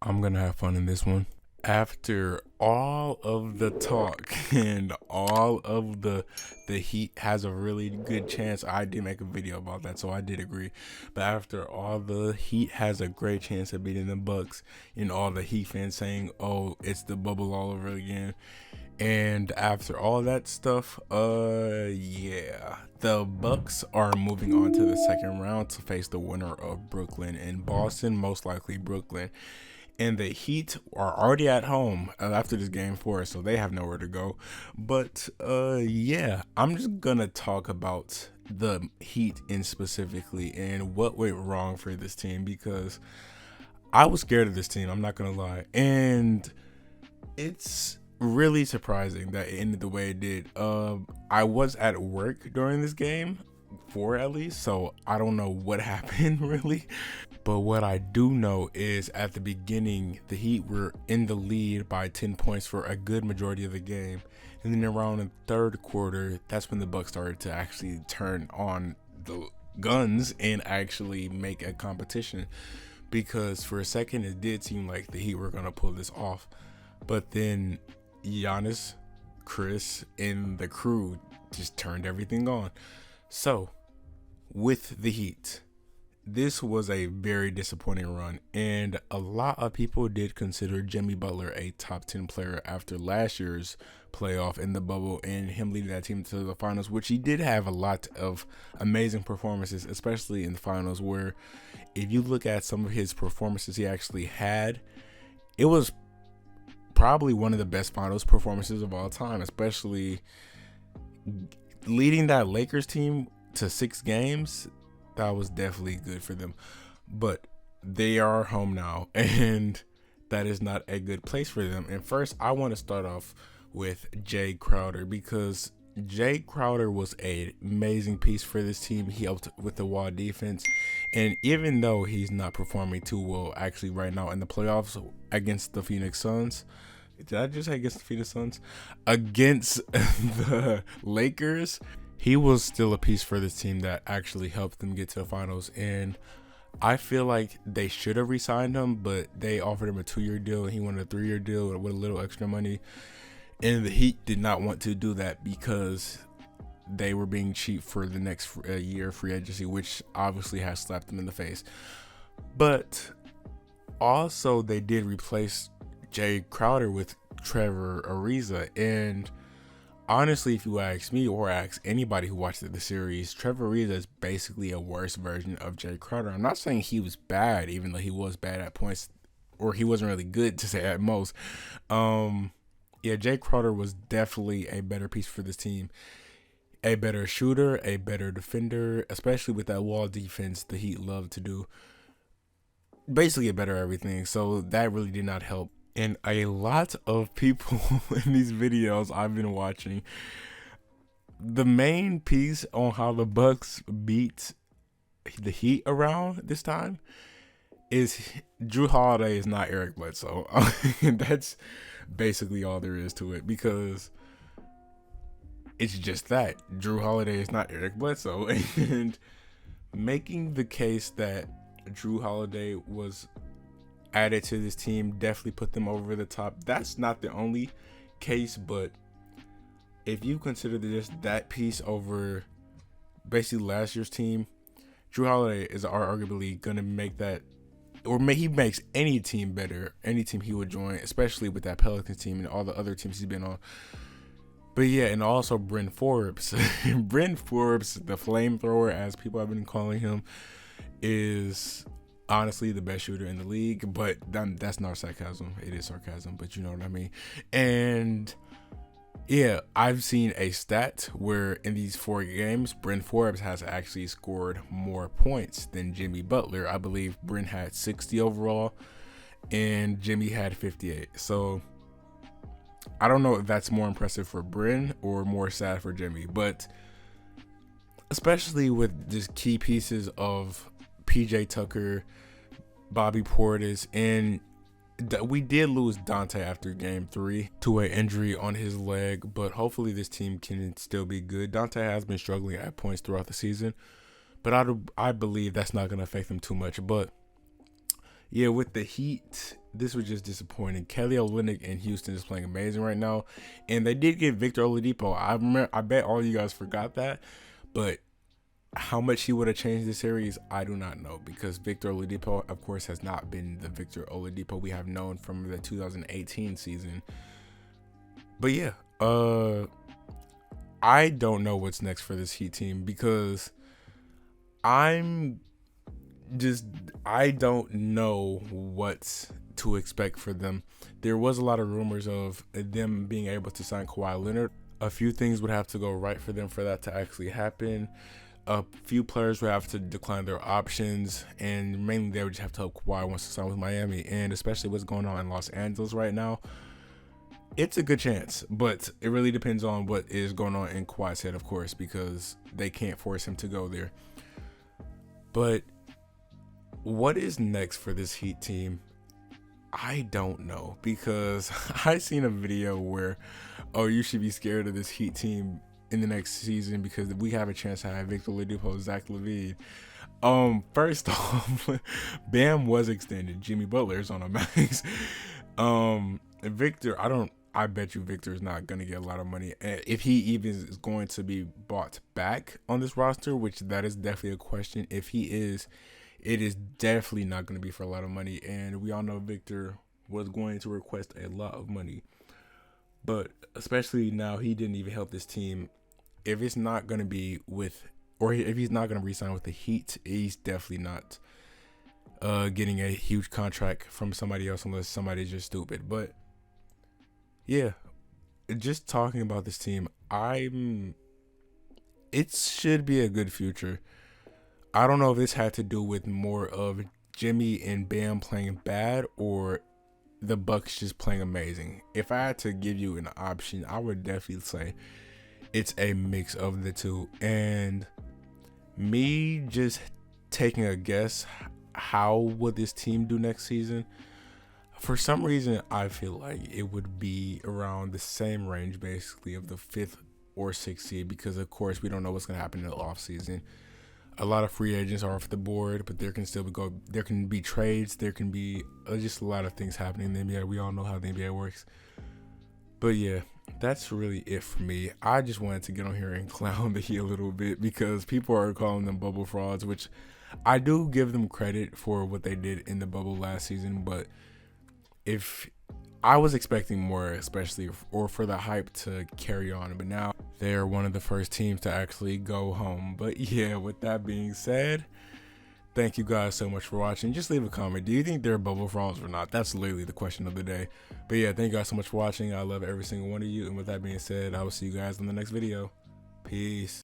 I'm gonna have fun in this one. After all of the talk and all of the Heat has a really good chance. I did make a video about that, so I did agree. But after all the Heat has a great chance of beating the Bucks, and all the Heat fans saying, "Oh, it's the bubble all over again." And after all that stuff, yeah, the Bucks are moving on to the second round to face the winner of Brooklyn and Boston, most likely Brooklyn. And the Heat are already at home after this game 4, so they have nowhere to go. But yeah, I'm just gonna talk about the Heat in specifically and what went wrong for this team because I was scared of this team. I'm not gonna lie, and it's really surprising that it ended the way it did. I was at work during this game, 4 at least, so I don't know what happened really. But what I do know is at the beginning, the Heat were in the lead by 10 points for a good majority of the game. And then around the third quarter, that's when the Bucks started to actually turn on the guns and actually make a competition. Because for a second, it did seem like the Heat were going to pull this off. But then Giannis, Chris, and the crew just turned everything on. So, with the Heat, this was a very disappointing run, and a lot of people did consider Jimmy Butler a top 10 player after last year's playoff in the bubble and him leading that team to the finals, which he did have a lot of amazing performances, especially in the finals, where if you look at some of his performances he actually had, it was probably one of the best finals performances of all time, especially leading that Lakers team to 6 games. That was definitely good for them. But they are home now, and that is not a good place for them. And first, I want to start off with Jay Crowder because Jay Crowder was an amazing piece for this team. He helped with the wall defense. And even though he's not performing too well actually right now in the playoffs against the Phoenix Suns, did I just say against the Phoenix Suns? Against the Lakers, he was still a piece for this team that actually helped them get to the finals. And I feel like they should have re-signed him, but they offered him a 2-year deal and he wanted a 3-year deal with a little extra money. And the Heat did not want to do that because they were being cheap for the next year free agency, which obviously has slapped them in the face. But also they did replace Jay Crowder with Trevor Ariza, and honestly, if you ask me or ask anybody who watched the series, Trevor Ariza is basically a worse version of Jay Crowder. I'm not saying he was bad, even though he was bad at points, or he wasn't really good to say at most. Yeah, Jay Crowder was definitely a better piece for this team. A better shooter, a better defender, especially with that wall defense the Heat love to do. Basically a better everything. So that really did not help. And a lot of people in these videos I've been watching, the main piece on how the Bucks beat the Heat around this time is Drew Holiday is not Eric Bledsoe. That's basically all there is to it, because it's just that Drew Holiday is not Eric Bledsoe. And making the case that Drew Holiday was added to this team definitely put them over the top. That's not the only case, but if you consider just that piece over basically last year's team, Drew Holiday is arguably going to make that, or he makes any team better, any team he would join, especially with that Pelicans team and all the other teams he's been on. But yeah, and also Bryn Forbes. Bryn Forbes, the flamethrower, as people have been calling him, is honestly the best shooter in the league. But that's not sarcasm. It is sarcasm, but you know what I mean. And yeah, I've seen a stat where in these 4 games, Bryn Forbes has actually scored more points than Jimmy Butler. I believe Bryn had 60 overall and Jimmy had 58. So I don't know if that's more impressive for Bryn or more sad for Jimmy, but especially with just key pieces of PJ Tucker, Bobby Portis, and we did lose Dante after game 3 to an injury on his leg, but hopefully this team can still be good. Dante has been struggling at points throughout the season, but I believe that's not going to affect them too much. But Yeah, with the Heat, this was just disappointing. Kelly Olynyk in Houston is playing amazing right now, and they did get Victor Oladipo. I bet all you guys forgot that, but how much he would have changed the series, I do not know, because Victor Oladipo, of course, has not been the Victor Oladipo we have known from the 2018 season. But yeah, I don't know what's next for this Heat team because I'm just I don't know what to expect for them. There was a lot of rumors of them being able to sign Kawhi Leonard. A few things would have to go right for them for that to actually happen. A few players would have to decline their options, and mainly they would just have to hope Kawhi wants to sign with Miami. And especially what's going on in Los Angeles right now, it's a good chance, but it really depends on what is going on in Kawhi's head, of course, because they can't force him to go there. But what is next for this Heat team? I don't know, because I seen a video where, oh, you should be scared of this Heat team in the next season because we have a chance to have Victor Oladipo, Zach LaVine. First off, Bam was extended. Jimmy Butler is on a max. Victor, I bet you Victor is not going to get a lot of money. If he even is going to be bought back on this roster, which that is definitely a question. If he is, it is definitely not going to be for a lot of money. And we all know Victor was going to request a lot of money. But especially now, he didn't even help this team. If it's not going to be with, or if he's not going to re-sign with the Heat, he's definitely not getting a huge contract from somebody else unless somebody's just stupid. But yeah, just talking about this team, it should be a good future. I don't know if this had to do with more of Jimmy and Bam playing bad or the Bucks just playing amazing. If I had to give you an option, I would definitely say it's a mix of the two. And me just taking a guess, how would this team do next season? For some reason, I feel like it would be around the same range, basically, of the 5th or 6th seed, because of course we don't know what's going to happen in the offseason. A lot of free agents are off the board, but there can still there can be trades, there can be just a lot of things happening in the NBA. We all know how the NBA works. But yeah, that's really it for me. I just wanted to get on here and clown the Heat a little bit because people are calling them bubble frauds, which I do give them credit for what they did in the bubble last season, but if I was expecting more, especially or for the hype to carry on, but now they're one of the first teams to actually go home. But yeah, with that being said, thank you guys so much for watching. Just leave a comment. Do you think they're bubble frauds or not? That's literally the question of the day. But yeah, thank you guys so much for watching. I love every single one of you. And with that being said, I will see you guys in the next video. Peace.